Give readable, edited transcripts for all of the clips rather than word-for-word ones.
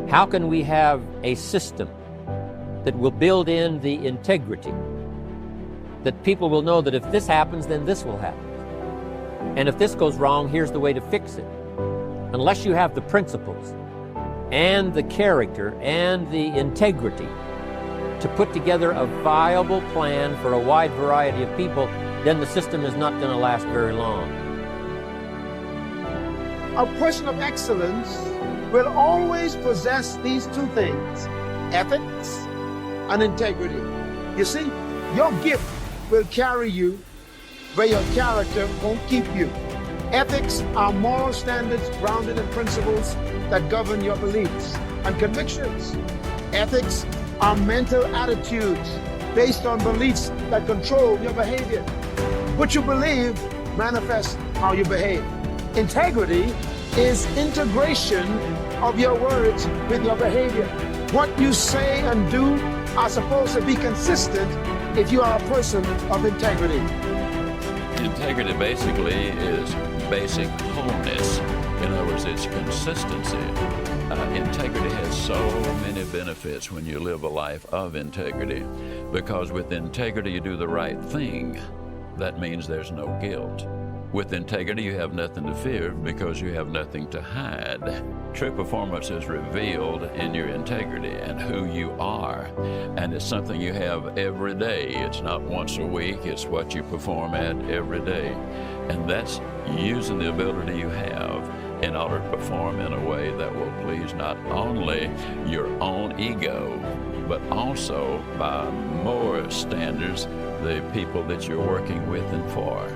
How can we have a system that will build in the integrity, that people will know that if this happens, then this will happen. And if this goes wrong, here's the way to fix it. Unless you have the principles and the character and the integrity to put together a viable plan for a wide variety of people, then the system is not going to last very long. A person of excellence will always possess these two things, ethics and integrity. You see, your gift will carry you where your character won't keep you. Ethics are moral standards grounded in principles that govern your beliefs and convictions. Ethics are mental attitudes based on beliefs that control your behavior. What you believe manifests how you behave. Integrity is integration of your words with your behavior. What you say and do are supposed to be consistent if you are a person of integrity. Integrity basically is basic wholeness. In other words, it's consistency. Integrity has so many benefits when you live a life of integrity, because with integrity you do the right thing. That means there's no guilt. With integrity you have nothing to fear because you have nothing to hide. True performance is revealed in your integrity and who you are, and it's something you have every day. It's not once a week, it's what you perform at every day. And that's using the ability you have in order to perform in a way that will please not only your own ego, but also by more standards, the people that you're working with and for.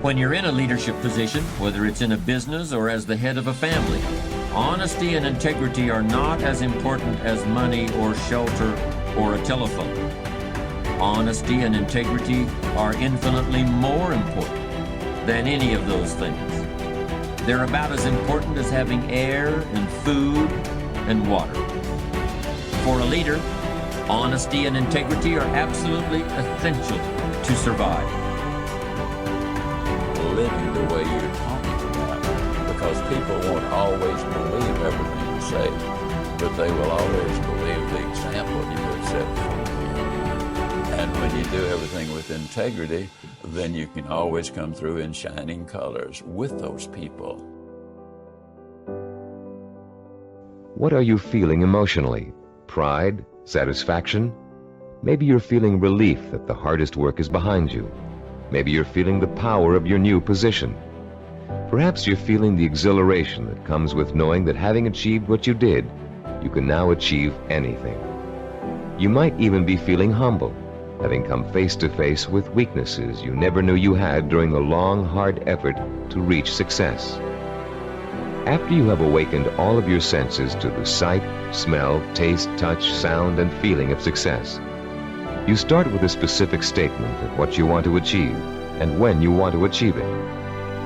When you're in a leadership position, whether it's in a business or as the head of a family, honesty and integrity are not as important as money or shelter or a telephone. Honesty and integrity are infinitely more important than any of those things. They're about as important as having air and food and water. For a leader, honesty and integrity are absolutely essential to survive. Living the way you're talking about, because people won't always believe everything you say, but they will always believe the example you have set for them. And when you do everything with integrity, then you can always come through in shining colors with those people. What are you feeling emotionally? Pride? Satisfaction? Maybe you're feeling relief that the hardest work is behind you. Maybe you're feeling the power of your new position. Perhaps you're feeling the exhilaration that comes with knowing that having achieved what you did, you can now achieve anything. You might even be feeling humble, having come face to face with weaknesses you never knew you had during the long, hard effort to reach success. After you have awakened all of your senses to the sight, smell, taste, touch, sound, and feeling of success, you start with a specific statement of what you want to achieve and when you want to achieve it.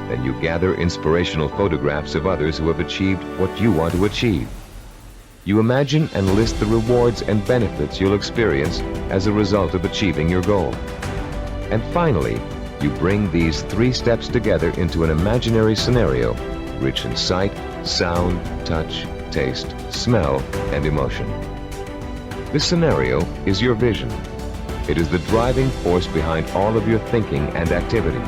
Then you gather inspirational photographs of others who have achieved what you want to achieve. You imagine and list the rewards and benefits you'll experience as a result of achieving your goal. And finally, you bring these 3 steps together into an imaginary scenario rich in sight, sound, touch, taste, smell, and emotion. This scenario is your vision. It is the driving force behind all of your thinking and activity.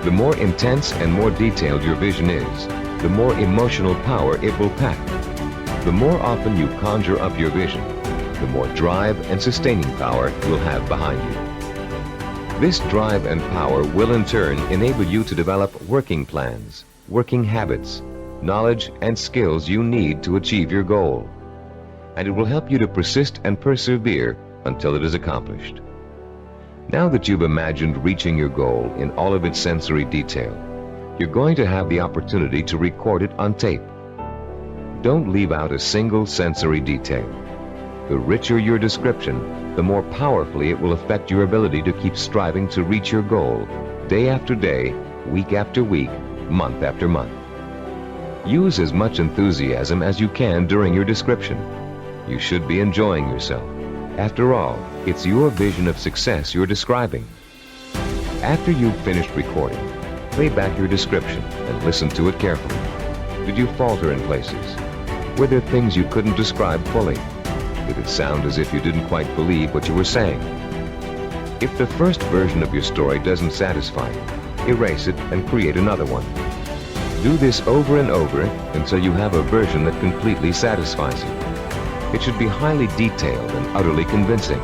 The more intense and more detailed your vision is, the more emotional power it will pack. The more often you conjure up your vision, the more drive and sustaining power you'll have behind you. This drive and power will in turn enable you to develop working plans, working habits, knowledge and skills you need to achieve your goal. And it will help you to persist and persevere until it is accomplished. Now that you've imagined reaching your goal in all of its sensory detail, you're going to have the opportunity to record it on tape. Don't leave out a single sensory detail. The richer your description, the more powerfully it will affect your ability to keep striving to reach your goal, day after day, week after week, month after month. Use as much enthusiasm as you can during your description. You should be enjoying yourself. After all, it's your vision of success you're describing. After you've finished recording, play back your description and listen to it carefully. Did you falter in places? Were there things you couldn't describe fully? Did it sound as if you didn't quite believe what you were saying? If the first version of your story doesn't satisfy you, erase it and create another one. Do this over and over until you have a version that completely satisfies you. It should be highly detailed and utterly convincing.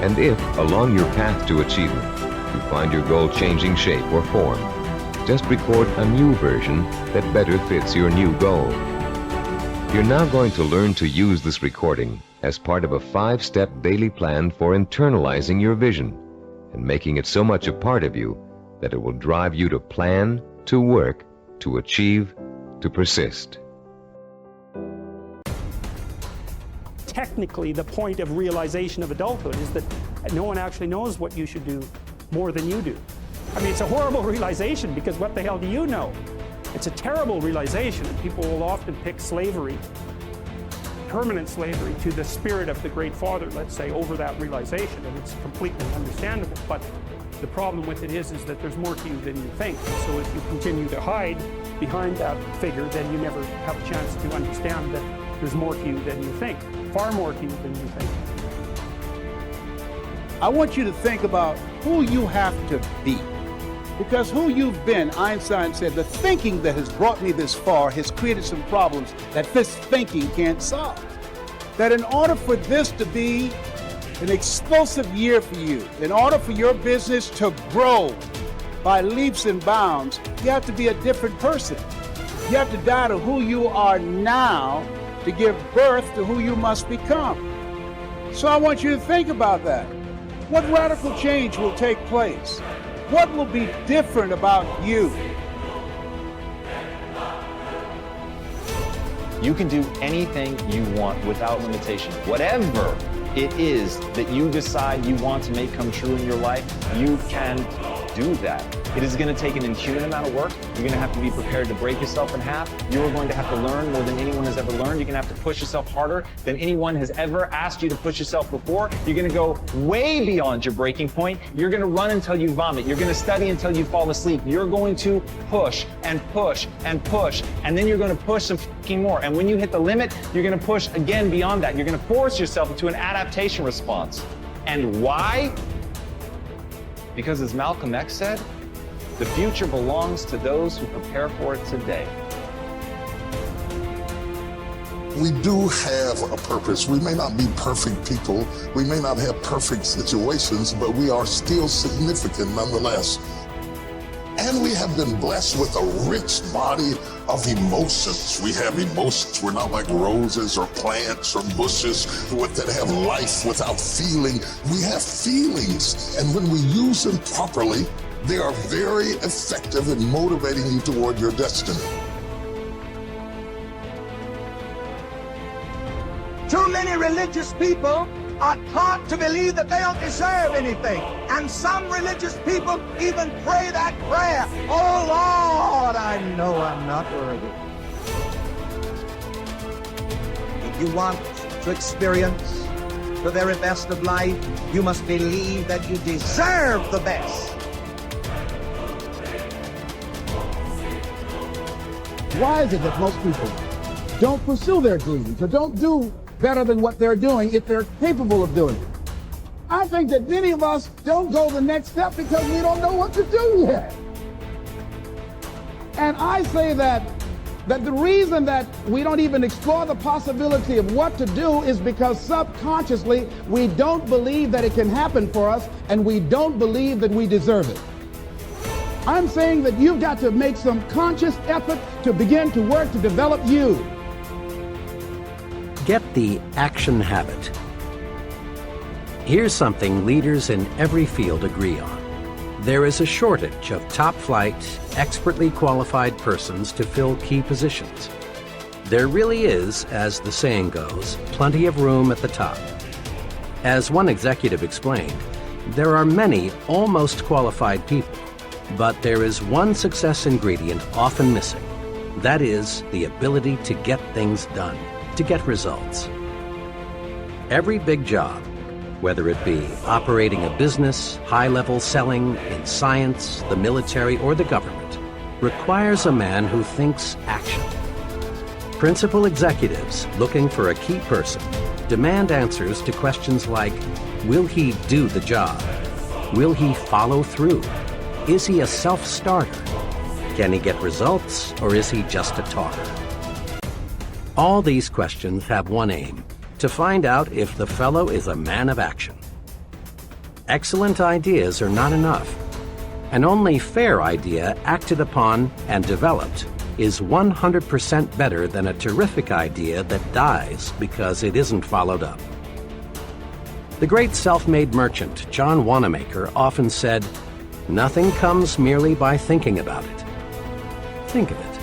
And if, along your path to achievement, you find your goal changing shape or form, just record a new version that better fits your new goal. You're now going to learn to use this recording as part of a 5-step daily plan for internalizing your vision and making it so much a part of you that it will drive you to plan, to work, to achieve, to persist. Technically, the point of realization of adulthood is that no one actually knows what you should do more than you do. I mean, it's a horrible realization, because what the hell do you know? It's a terrible realization, and people will often pick slavery, permanent slavery, to the spirit of the Great Father, let's say, over that realization, and it's completely understandable. But the problem with it is that there's more to you than you think. So if you continue to hide behind that figure, then you never have a chance to understand that there's more to you than you think, far more to you than you think. I want you to think about who you have to be. Because who you've been, Einstein said, the thinking that has brought me this far has created some problems that this thinking can't solve. That in order for this to be an explosive year for you, in order for your business to grow by leaps and bounds, you have to be a different person. You have to die to who you are now to give birth to who you must become. So I want you to think about that. What radical change will take place? What will be different about you? You can do anything you want without limitation. Whatever it is that you decide you want to make come true in your life, you can do that. It is going to take an inhuman amount of work. You're going to have to be prepared to break yourself in half. You're going to have to learn more than anyone has ever learned. You're going to have to push yourself harder than anyone has ever asked you to push yourself before. You're going to go way beyond your breaking point. You're going to run until you vomit. You're going to study until you fall asleep. You're going to push and push and push, and then you're going to push some fucking more. And when you hit the limit, you're going to push again beyond that. You're going to force yourself into an adaptation response. And why? Because as Malcolm X said, the future belongs to those who prepare for it today. We do have a purpose. We may not be perfect people. We may not have perfect situations, but we are still significant nonetheless. And we have been blessed with a rich body of emotions. We have emotions. We're not like roses or plants or bushes that have life without feeling. We have feelings, and when we use them properly, they are very effective in motivating you toward your destiny. Too many religious people are taught to believe that they don't deserve anything. And some religious people even pray that prayer, "Oh Lord, I know I'm not worthy." If you want to experience the very best of life, you must believe that you deserve the best. Why is it that most people don't pursue their dreams or don't do better than what they're doing if they're capable of doing it? I think that many of us don't go the next step because we don't know what to do yet. And I say that the reason that we don't even explore the possibility of what to do is because subconsciously we don't believe that it can happen for us, and we don't believe that we deserve it. I'm saying that you've got to make some conscious effort to begin to work to develop you. Get the action habit. Here's something leaders in every field agree on. There is a shortage of top-flight, expertly qualified persons to fill key positions. There really is, as the saying goes, plenty of room at the top. As one executive explained, there are many almost qualified people, but there is one success ingredient often missing. That is the ability to get things done, to get results. Every big job, whether it be operating a business, high-level selling, in science, the military, or the government, requires a man who thinks action. Principal executives looking for a key person demand answers to questions like, will he do the job? Will he follow through? Is he a self-starter? Can he get results, or is he just a talker? All these questions have one aim: to find out if the fellow is a man of action. Excellent ideas are not enough. An only fair idea acted upon and developed is 100% better than a terrific idea that dies because it isn't followed up. The great self-made merchant John Wanamaker often said, "Nothing comes merely by thinking about it." Think of it.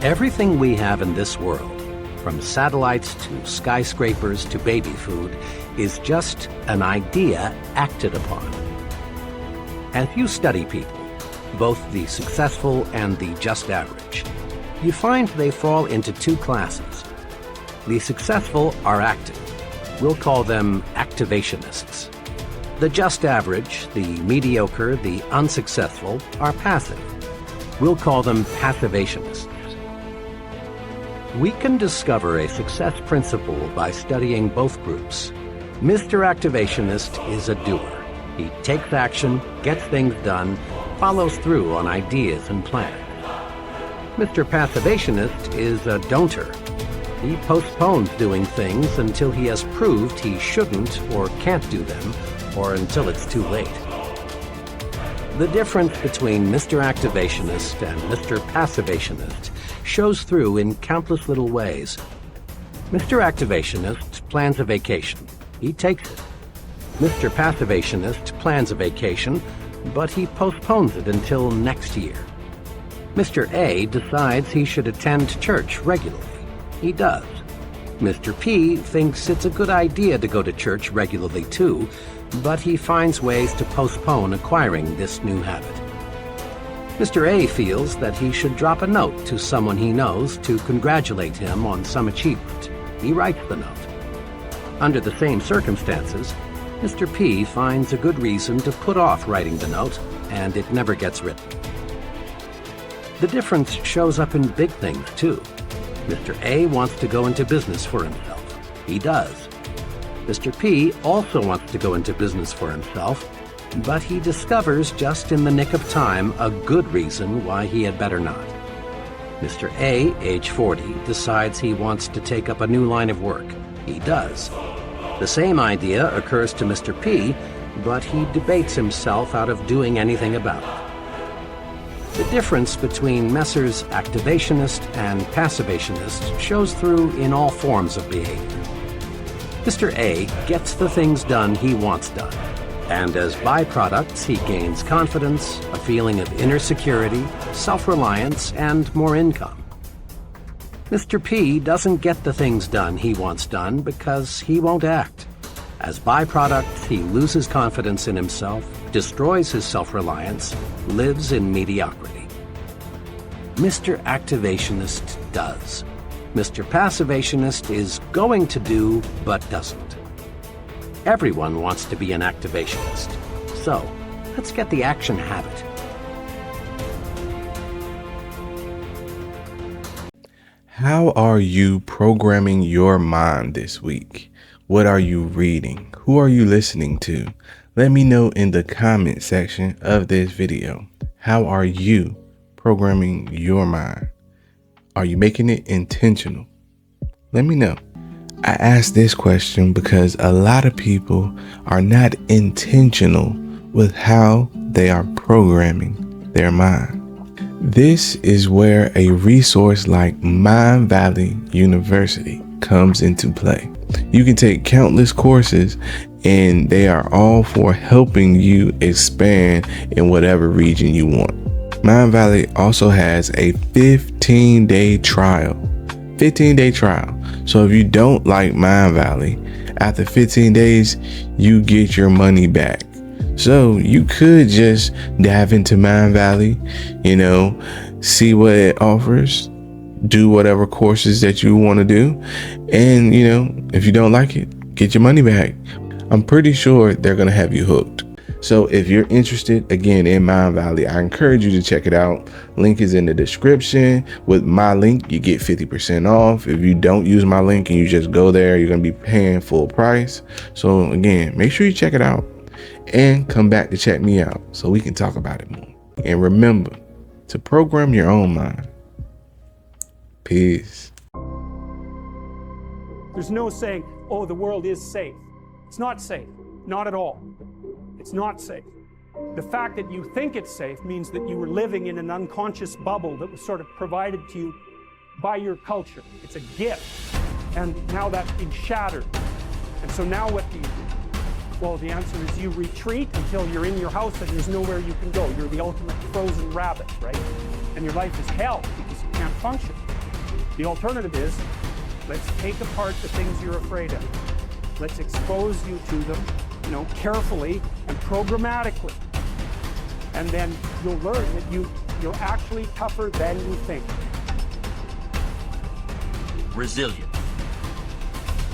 Everything we have in this world, from satellites to skyscrapers to baby food, is just an idea acted upon. As you study people, both the successful and the just average, you find they fall into two classes. The successful are active. We'll call them activationists. The just average, the mediocre, the unsuccessful are passive. We'll call them passivationists. We can discover a success principle by studying both groups. Mr. Activationist is a doer. He takes action, gets things done, follows through on ideas and plans. Mr. Passivationist is a don'ter. He postpones doing things until he has proved he shouldn't or can't do them, or until it's too late. The difference between Mr. Activationist and Mr. Passivationist shows through in countless little ways. Mr. Activationist plans a vacation. He takes it. Mr. Passivationist plans a vacation, but he postpones it until next year. Mr. A decides he should attend church regularly. He does. Mr. P thinks it's a good idea to go to church regularly too, but he finds ways to postpone acquiring this new habit. Mr. A feels that he should drop a note to someone he knows to congratulate him on some achievement. He writes the note. Under the same circumstances, Mr. P finds a good reason to put off writing the note, and it never gets written. The difference shows up in big things, too. Mr. A wants to go into business for himself. He does. Mr. P also wants to go into business for himself, but he discovers just in the nick of time a good reason why he had better not. Mr. A, age 40, decides he wants to take up a new line of work. He does. The same idea occurs to Mr. P, but he debates himself out of doing anything about it. The difference between Messrs. Activationist and Passivationist shows through in all forms of behavior. Mr. A gets the things done he wants done, and as byproducts he gains confidence, a feeling of inner security, self-reliance, and more income. Mr. P doesn't get the things done he wants done because he won't act. As byproducts, he loses confidence in himself, destroys his self-reliance, lives in mediocrity. Mr. Activationist does. Mr. Passivationist is going to do, but doesn't. Everyone wants to be an activationist. So, let's get the action habit. How are you programming your mind this week? What are you reading? Who are you listening to? Let me know in the comment section of this video. How are you programming your mind? Are you making it intentional? Let me know. I ask this question because a lot of people are not intentional with how they are programming their mind. This is where a resource like Mind Valley University comes into play. You can take countless courses and they are all for helping you expand in whatever region you want. Mind Valley also has a 15-day trial. 15-day trial. So if you don't like Mind Valley, after 15 days, you get your money back. So you could just dive into Mind Valley, see what it offers, do whatever courses that you want to do. And, if you don't like it, get your money back. I'm pretty sure they're going to have you hooked. So if you're interested, again, in Mind Valley, I encourage you to check it out. Link is in the description. With my link, you get 50% off. If you don't use my link and you just go there, you're going to be paying full price. So again, make sure you check it out and come back to check me out so we can talk about it more. And remember to program your own mind. Peace. There's no saying, oh, the world is safe. It's not safe. Not at all. It's not safe. The fact that you think it's safe means that you were living in an unconscious bubble that was sort of provided to you by your culture. It's a gift. And now that's been shattered. And so now what do you do? Well, the answer is you retreat until you're in your house and there's nowhere you can go. You're the ultimate frozen rabbit, right? And your life is hell because you can't function. The alternative is, let's take apart the things you're afraid of. Let's expose you to them, carefully and programmatically. And then you'll learn that you're actually tougher than you think. Resilience.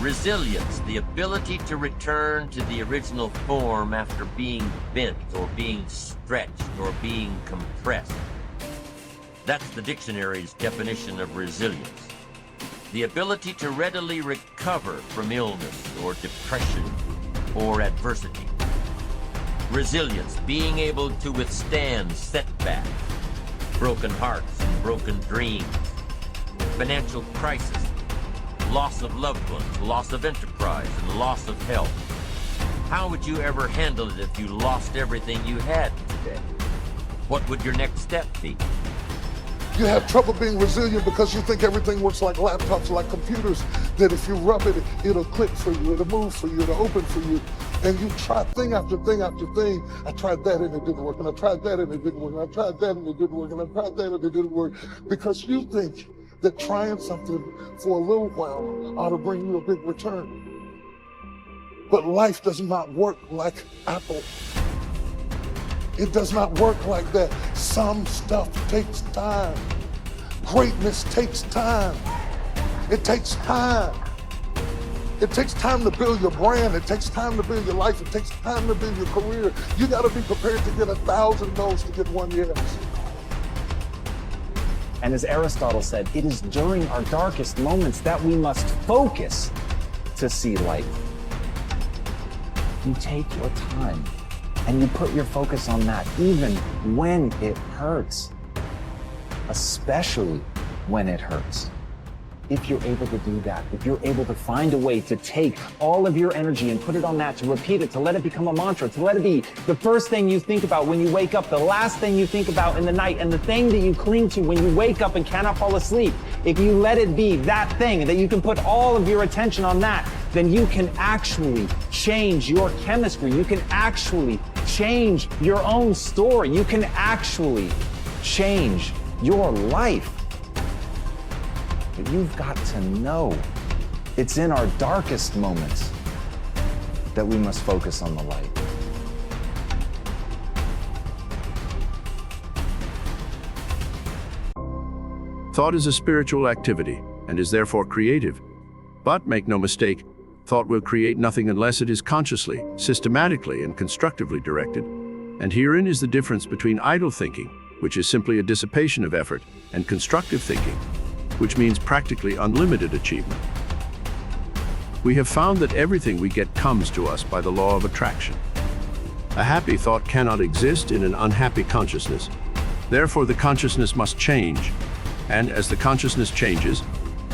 Resilience, the ability to return to the original form after being bent or being stretched or being compressed. That's the dictionary's definition of resilience. The ability to readily recover from illness or depression or adversity. Resilience, being able to withstand setbacks, broken hearts and broken dreams, financial crisis, loss of loved ones, loss of enterprise, and loss of health. How would you ever handle it if you lost everything you had today? What would your next step be? You have trouble being resilient because you think everything works like laptops, like computers, that if you rub it, it'll click for you, it'll move for you, it'll open for you. And you try thing after thing after thing. I tried that and it didn't work, and I tried that and it didn't work, and I tried that and it didn't work, and I tried that and it didn't work. Because you think that trying something for a little while ought to bring you a big return. But life does not work like Apple. It does not work like that. Some stuff takes time. Greatness takes time. It takes time. It takes time to build your brand. It takes time to build your life. It takes time to build your career. You got to be prepared to get 1,000 no's to get one yes. And as Aristotle said, it is during our darkest moments that we must focus to see light. You take your time and you put your focus on that, even when it hurts, especially when it hurts. If you're able to do that, if you're able to find a way to take all of your energy and put it on that, to repeat it, to let it become a mantra, to let it be the first thing you think about when you wake up, the last thing you think about in the night, and the thing that you cling to when you wake up and cannot fall asleep, if you let it be that thing, that you can put all of your attention on that, then you can actually change your chemistry. You can actually change your own story. You can actually change your life. But you've got to know it's in our darkest moments that we must focus on the light. Thought is a spiritual activity and is therefore creative. But make no mistake, thought will create nothing unless it is consciously, systematically, and constructively directed. And herein is the difference between idle thinking, which is simply a dissipation of effort, and constructive thinking, which means practically unlimited achievement. We have found that everything we get comes to us by the law of attraction. A happy thought cannot exist in an unhappy consciousness. Therefore, the consciousness must change. And as the consciousness changes,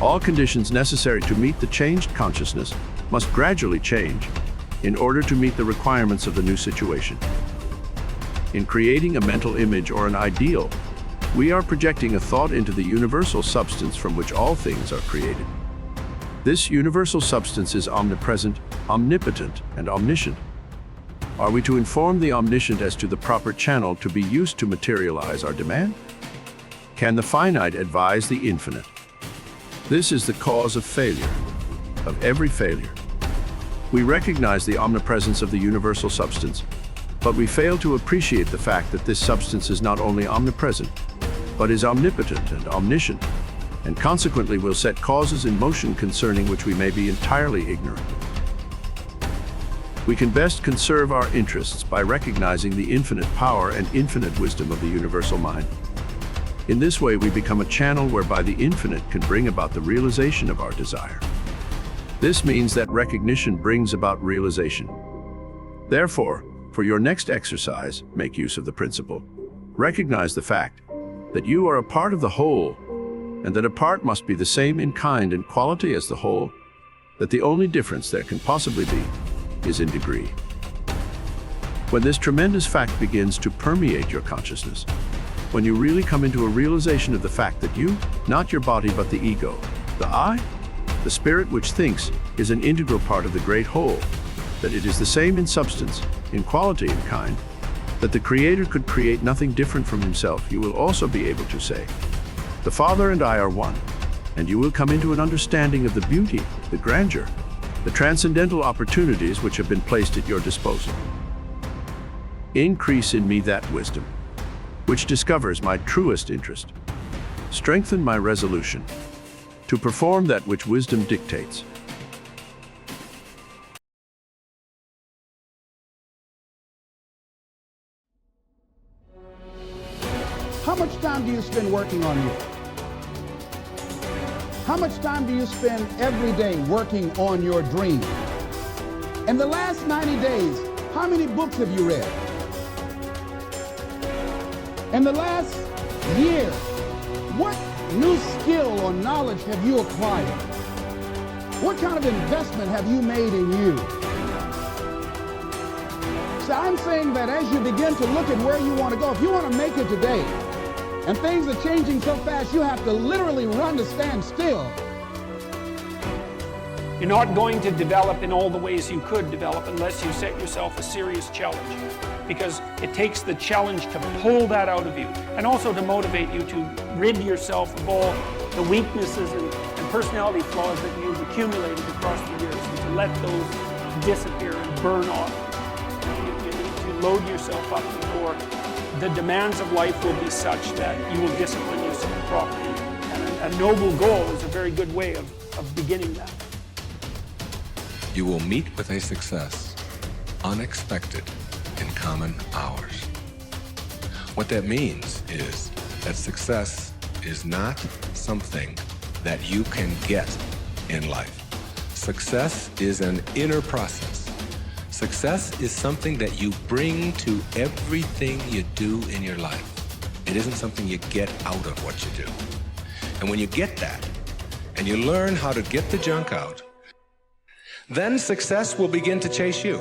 all conditions necessary to meet the changed consciousness must gradually change in order to meet the requirements of the new situation. In creating a mental image or an ideal, we are projecting a thought into the universal substance from which all things are created. This universal substance is omnipresent, omnipotent, and omniscient. Are we to inform the omniscient as to the proper channel to be used to materialize our demand? Can the finite advise the infinite? This is the cause of failure, of every failure. We recognize the omnipresence of the universal substance, but we fail to appreciate the fact that this substance is not only omnipresent, but is omnipotent and omniscient, and consequently will set causes in motion concerning which we may be entirely ignorant. We can best conserve our interests by recognizing the infinite power and infinite wisdom of the universal mind. In this way, we become a channel whereby the infinite can bring about the realization of our desire. This means that recognition brings about realization. Therefore, for your next exercise, make use of the principle. Recognize the fact that you are a part of the whole, and that a part must be the same in kind and quality as the whole, that the only difference there can possibly be is in degree. When this tremendous fact begins to permeate your consciousness, when you really come into a realization of the fact that you, not your body but the ego, the I, the spirit which thinks, is an integral part of the great whole, that it is the same in substance, in quality and kind, that the Creator could create nothing different from Himself, you will also be able to say, the Father and I are one, and you will come into an understanding of the beauty, the grandeur, the transcendental opportunities which have been placed at your disposal. Increase in me that wisdom, which discovers my truest interest. Strengthen my resolution to perform that which wisdom dictates. How much time do you spend working on you? How much time do you spend every day working on your dream? In the last 90 days, how many books have you read? In the last year, what new skill or knowledge have you acquired? What kind of investment have you made in you? So I'm saying that as you begin to look at where you want to go, if you want to make it today, and things are changing so fast, you have to literally run to stand still. You're not going to develop in all the ways you could develop unless you set yourself a serious challenge, because it takes the challenge to pull that out of you and also to motivate you to rid yourself of all the weaknesses and personality flaws that you've accumulated across the years, and to let those disappear and burn off. You need to load yourself up before the demands of life will be such that you will discipline yourself properly. And a noble goal is a very good way of beginning that. You will meet with a success unexpected in common hours. What that means is that success is not something that you can get in life. Success is an inner process. Success is something that you bring to everything you do in your life. It isn't something you get out of what you do. And when you get that, and you learn how to get the junk out, then success will begin to chase you.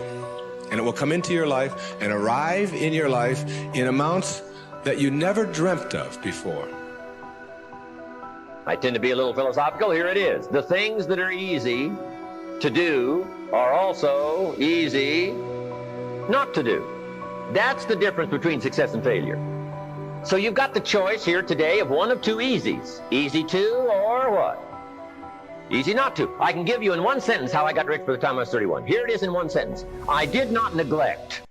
And it will come into your life and arrive in your life in amounts that you never dreamt of before. I tend to be a little philosophical. Here it is. The things that are easy to do are also easy not to do. That's the difference between success and failure. So you've got the choice here today of one of two easies. Easy to or what? Easy not to. I can give you in one sentence how I got rich by the time I was 31. Here it is in one sentence. I did not neglect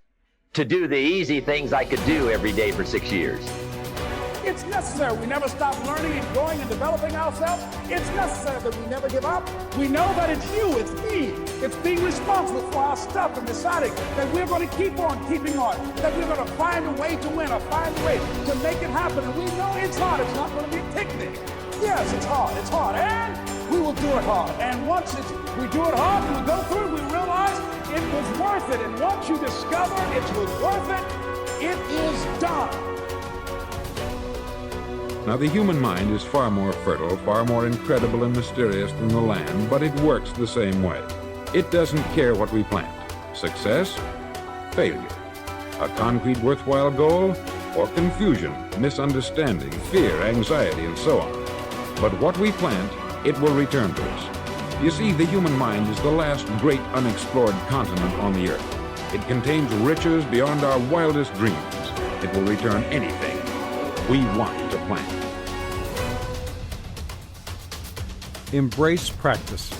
to do the easy things I could do every day for 6 years. It's necessary. We never stop learning and growing and developing ourselves. It's necessary that we never give up. We know that it's you, it's me. It's being responsible for our stuff and deciding that we're going to keep on keeping on, that we're going to find a way to win or find a way to make it happen. And we know it's hard. It's not going to be a picnic. Yes, it's hard, and we will do it hard. And once we do it hard, we go through it, we realize it was worth it. And once you discover it was worth it, it is done. Now, the human mind is far more fertile, far more incredible and mysterious than the land, but it works the same way. It doesn't care what we plant. Success, failure. A concrete, worthwhile goal, or confusion, misunderstanding, fear, anxiety, and so on. But what we plant, it will return to us. You see, the human mind is the last great unexplored continent on the earth. It contains riches beyond our wildest dreams. It will return anything we want to plant. Embrace practice.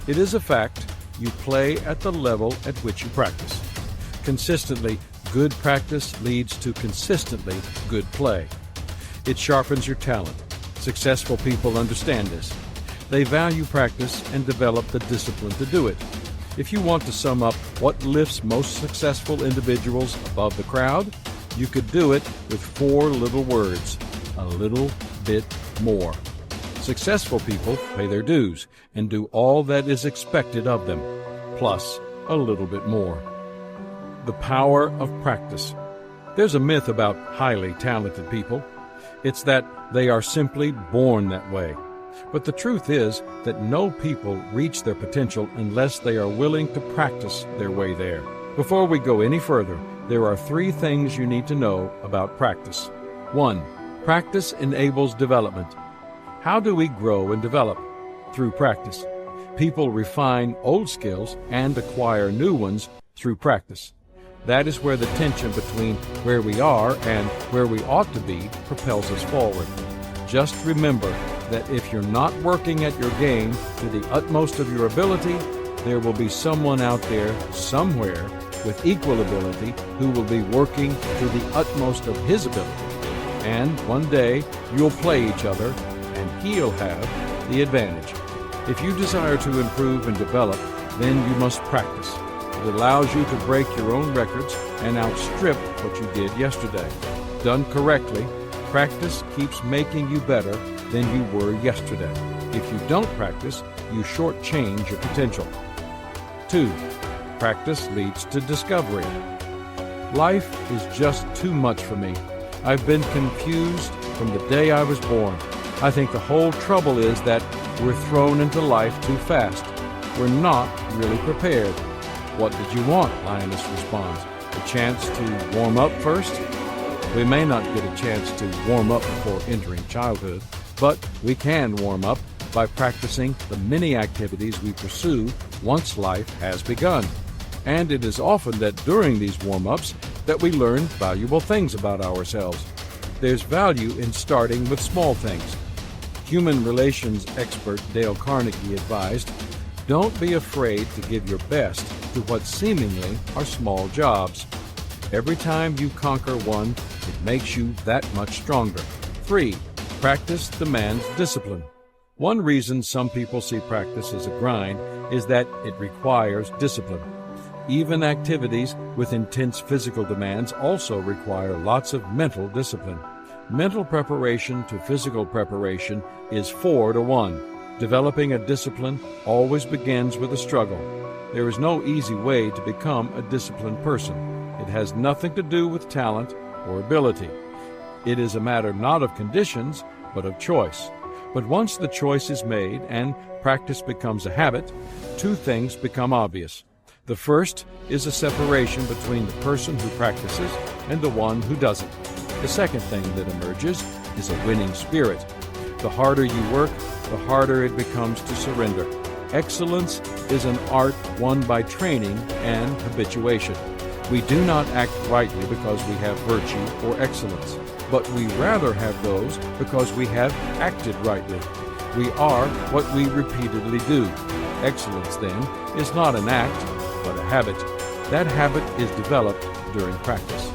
It is a fact you play at the level at which you practice. Consistently, good practice leads to consistently good play. It sharpens your talent. Successful people understand this. They value practice and develop the discipline to do it. If you want to sum up what lifts most successful individuals above the crowd, you could do it with 4 little words: a little bit more. Successful people pay their dues and do all that is expected of them, plus a little bit more. The power of practice. There's a myth about highly talented people. It's that they are simply born that way. But the truth is that no people reach their potential unless they are willing to practice their way there. Before we go any further, there are 3 things you need to know about practice. 1. Practice enables development. How do we grow and develop? Through practice. People refine old skills and acquire new ones through practice. That is where the tension between where we are and where we ought to be propels us forward. Just remember that if you're not working at your game to the utmost of your ability, there will be someone out there somewhere with equal ability who will be working to the utmost of his ability. And one day you'll play each other and he'll have the advantage. If you desire to improve and develop, then you must practice. It allows you to break your own records and outstrip what you did yesterday. Done correctly, practice keeps making you better than you were yesterday. If you don't practice, you shortchange your potential. 2. Practice leads to discovery. Life is just too much for me. I've been confused from the day I was born. I think the whole trouble is that we're thrown into life too fast. We're not really prepared. What did you want? Lioness responds. A chance to warm up first? We may not get a chance to warm up before entering childhood, but we can warm up by practicing the many activities we pursue once life has begun. And it is often that during these warm-ups that we learn valuable things about ourselves. There's value in starting with small things. Human relations expert Dale Carnegie advised, don't be afraid to give your best to what seemingly are small jobs. Every time you conquer one, it makes you that much stronger. 3. Practice demands discipline. One reason some people see practice as a grind is that it requires discipline. Even activities with intense physical demands also require lots of mental discipline. Mental preparation to physical preparation is 4 to 1. Developing a discipline always begins with a struggle. There is no easy way to become a disciplined person. It has nothing to do with talent or ability. It is a matter not of conditions, but of choice. But once the choice is made and practice becomes a habit, 2 things become obvious. The first is a separation between the person who practices and the one who doesn't. The second thing that emerges is a winning spirit. The harder you work, the harder it becomes to surrender. Excellence is an art won by training and habituation. We do not act rightly because we have virtue or excellence, but we rather have those because we have acted rightly. We are what we repeatedly do. Excellence, then, is not an act, but a habit. That habit is developed during practice.